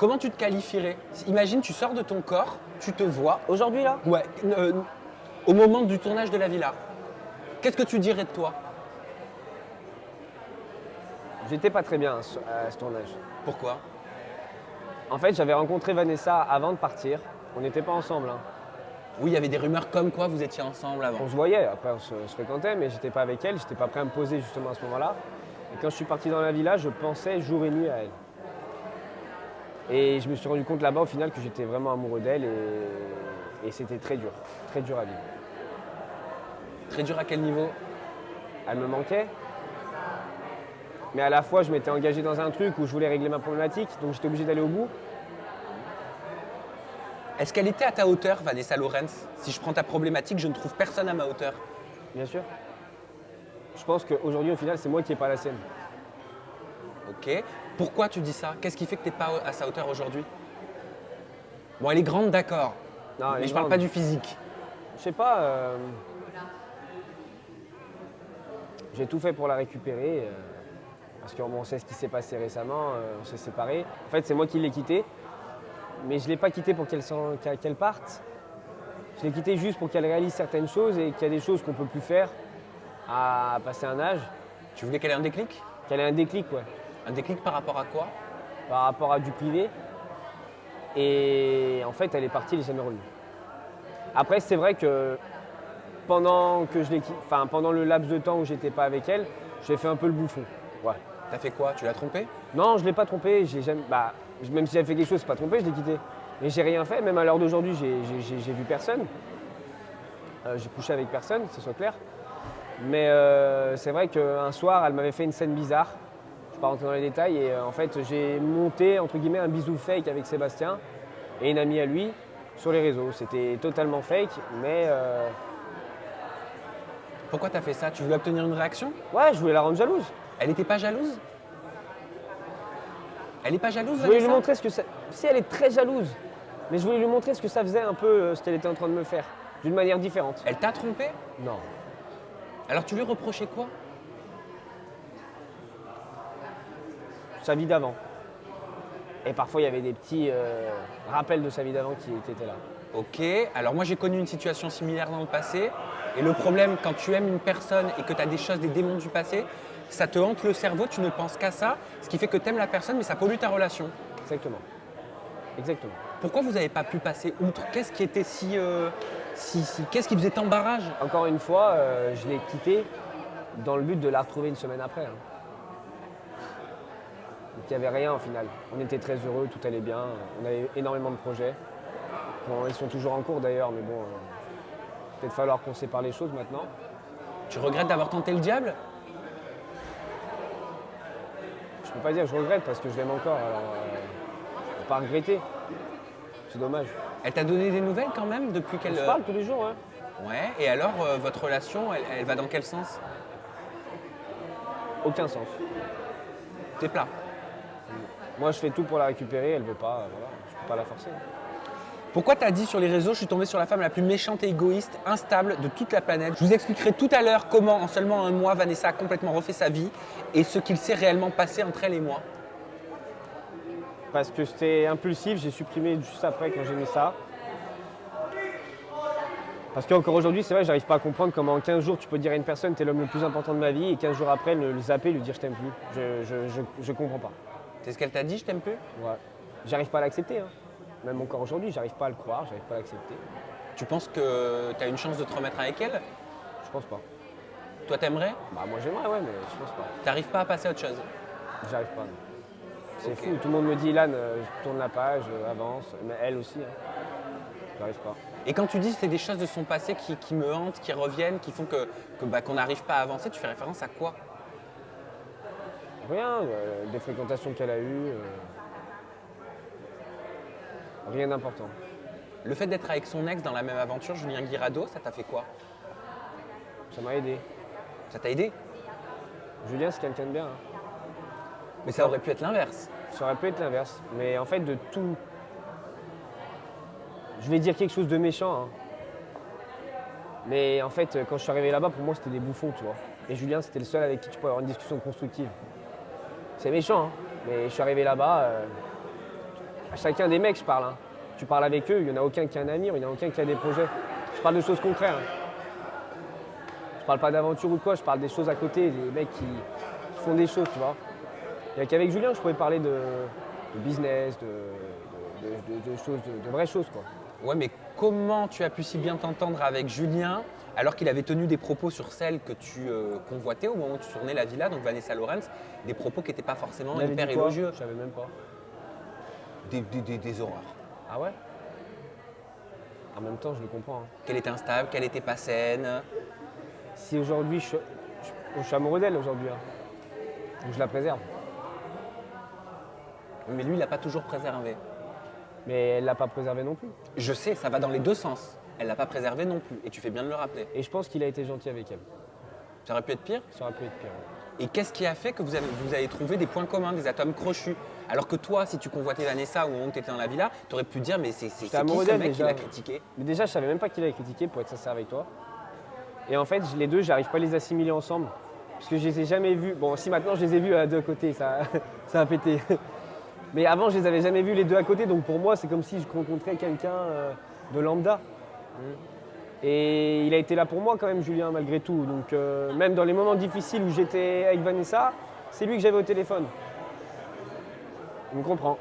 Comment tu te qualifierais? Imagine, tu sors de ton corps, tu te vois. Aujourd'hui, là? Ouais, au moment du tournage de la villa. Qu'est-ce que tu dirais de toi? J'étais pas très bien à ce tournage. Pourquoi? En fait, j'avais rencontré Vanessa avant de partir. On n'était pas ensemble, hein. Oui, il y avait des rumeurs comme quoi vous étiez ensemble avant. On se voyait, après on se fréquentait, mais j'étais pas avec elle, j'étais pas prêt à me poser justement à ce moment-là. Et quand je suis parti dans la villa, je pensais jour et nuit à elle. Et je me suis rendu compte là-bas au final que j'étais vraiment amoureux d'elle et c'était très dur à vivre. Très dur à quel niveau? Elle me manquait, mais à la fois je m'étais engagé dans un truc où je voulais régler ma problématique, donc j'étais obligé d'aller au bout. Est-ce qu'elle était à ta hauteur, Vanessa Lawrence? Si je prends ta problématique, je ne trouve personne à ma hauteur. Bien sûr. Je pense qu'aujourd'hui au final c'est moi qui n'ai pas la sienne. Ok. Pourquoi tu dis ça? Qu'est-ce qui fait que tu n'es pas à sa hauteur aujourd'hui? Bon, elle est grande, d'accord. Non, elle Mais est je parle grande. pas du physique. Je sais pas, j'ai tout fait pour la récupérer, parce qu'on sait ce qui s'est passé récemment, on s'est séparés. En fait, c'est moi qui l'ai quittée, mais je ne l'ai pas quittée pour qu'elle parte. Je l'ai quittée juste pour qu'elle réalise certaines choses et qu'il y a des choses qu'on ne peut plus faire à passer un âge. Tu voulais qu'elle ait un déclic? Qu'elle ait un déclic, ouais, Un déclic par rapport à quoi? par rapport à du privé. Et en fait, elle est partie, elle n'est jamais revenue. Après, c'est vrai que pendant le laps de temps où j'étais pas avec elle, j'ai fait un peu le bouffon. Ouais. T'as fait quoi? Tu l'as trompée? Non, je ne l'ai pas trompée. Même si elle fait quelque chose, c'est pas trompé, je l'ai quittée. Mais j'ai rien fait, même à l'heure d'aujourd'hui, j'ai vu personne. J'ai couché avec personne, que ce soit clair. Mais c'est vrai qu'un soir, elle m'avait fait une scène bizarre. Je ne vais pas rentrer dans les détails. Et en fait, j'ai monté, entre guillemets, un bisou fake avec Sébastien et une amie à lui sur les réseaux. C'était totalement fake, mais Pourquoi t'as fait ça? Tu voulais obtenir une réaction? ouais, je voulais la rendre jalouse. Elle n'était pas jalouse? Elle n'est pas jalouse, Je voulais lui Vanessa? montrer ce que ça... Si elle est très jalouse, mais je voulais lui montrer ce que ça faisait un peu, ce qu'elle était en train de me faire, d'une manière différente. Elle t'a trompé? Non. Alors tu lui reprochais quoi? Sa vie d'avant. Et parfois, il y avait des petits rappels de sa vie d'avant qui étaient là. Ok, alors moi j'ai connu une situation similaire dans le passé. Et le problème, quand tu aimes une personne et que tu as des choses, des démons du passé, ça te hante le cerveau, tu ne penses qu'à ça, ce qui fait que tu aimes la personne, mais ça pollue ta relation. Exactement. Exactement. Pourquoi vous n'avez pas pu passer outre? Qu'est-ce qui était qu'est-ce qui faisait tant barrage? Encore une fois, je l'ai quittée dans le but de la retrouver une semaine après, hein. Donc il n'y avait rien au final. On était très heureux, tout allait bien. On avait énormément de projets. Bon, ils sont toujours en cours d'ailleurs, mais bon, peut-être falloir qu'on sépare les choses maintenant. Tu regrettes d'avoir tenté le diable? Je peux pas dire que je regrette parce que je l'aime encore, alors faut pas regretter. C'est dommage. Elle t'a donné des nouvelles quand même depuis On qu'elle... se parle tous les jours, hein. Ouais, et alors votre relation, elle va dans quel sens? Aucun sens. T'es plat. Moi, je fais tout pour la récupérer, elle veut pas, voilà, je peux pas la forcer. Pourquoi t'as dit sur les réseaux, je suis tombé sur la femme la plus méchante et égoïste, instable de toute la planète? Je vous expliquerai tout à l'heure comment, en seulement un mois, Vanessa a complètement refait sa vie et ce qu'il s'est réellement passé entre elle et moi. Parce que c'était impulsif, j'ai supprimé juste après quand j'ai mis ça. Parce qu'encore aujourd'hui, c'est vrai, j'arrive pas à comprendre comment en 15 jours tu peux dire à une personne t'es l'homme le plus important de ma vie et 15 jours après le zapper, lui dire je t'aime plus. Je comprends pas. C'est ce qu'elle t'a dit, je t'aime plus? Ouais. J'arrive pas à l'accepter, hein. Même encore aujourd'hui, j'arrive pas à le croire, j'arrive pas à l'accepter. Tu penses que t'as une chance de te remettre avec elle? Je pense pas. Toi t'aimerais? Bah moi j'aimerais, ouais, mais je pense pas. T'arrives pas à passer à autre chose? J'arrive pas. Non. C'est Ok. fou, tout le monde me dit Ilan, tourne la page, avance, mais elle aussi, hein. J'arrive pas. Et quand tu dis c'est des choses de son passé qui me hantent, qui reviennent, qui font qu'on n'arrive pas à avancer, tu fais référence à quoi? Rien, des fréquentations qu'elle a eues. Rien d'important. Le fait d'être avec son ex dans la même aventure, Julien Guirado, ça t'a fait quoi? Ça m'a aidé. Ça t'a aidé? Julien, c'est quelqu'un de bien, hein. Mais ça aurait pu être l'inverse. Ça aurait pu être l'inverse. Mais en fait, de tout. Je vais dire quelque chose de méchant, hein. Mais en fait, quand je suis arrivé là-bas, pour moi, c'était des bouffons, tu vois. Et Julien, c'était le seul avec qui tu peux avoir une discussion constructive. C'est méchant, hein. Mais je suis arrivé là-bas, à chacun des mecs, je parle. Hein. Tu parles avec eux, il n'y en a aucun qui a un avenir, il n'y en a aucun qui a des projets. Je parle de choses concrètes. Hein. Je parle pas d'aventure ou de quoi, je parle des choses à côté, des mecs qui font des choses, tu vois. Il n'y a qu'avec Julien, je pouvais parler de business, de choses, de vraies choses, quoi. Ouais, mais comment tu as pu si bien t'entendre avec Julien alors qu'il avait tenu des propos sur celle que tu convoitais au moment où tu tournais la villa, donc Vanessa Lawrence, des propos qui n'étaient pas forcément Il avait hyper dit quoi? élogieux. Je savais même pas. Des horreurs. Ah ouais? En même temps, je le comprends. Hein. Qu'elle était instable, qu'elle était pas saine. Si aujourd'hui, je suis amoureux d'elle aujourd'hui, hein. Donc je la préserve. Mais lui, il n'a pas toujours préservé. Mais elle l'a pas préservé non plus. Je sais, ça va dans les deux sens. Elle l'a pas préservé non plus, et tu fais bien de le rappeler. Et je pense qu'il a été gentil avec elle. Ça aurait pu être pire. Ça aurait pu être pire. Ouais. Et qu'est-ce qui a fait que vous avez trouvé des points communs, des atomes crochus? Alors que toi, si tu convoitais Vanessa au moment où tu étais dans la villa, tu aurais pu dire mais c'est qui amoureux ce d'elle, mec qui déjà. l'a critiqué? Mais déjà, je savais même pas qu'il avait critiqué, pour être sincère avec toi. Et en fait, les deux, j'arrive pas à les assimiler ensemble. Parce que je les ai jamais vus. Bon, si maintenant je les ai vus à deux côtés, ça a pété. Mais avant, je les avais jamais vus les deux à côté. Donc pour moi, c'est comme si je rencontrais quelqu'un de lambda. Et il a été là pour moi quand même, Julien, malgré tout. Donc même dans les moments difficiles où j'étais avec Vanessa, c'est lui que j'avais au téléphone. Il me comprend.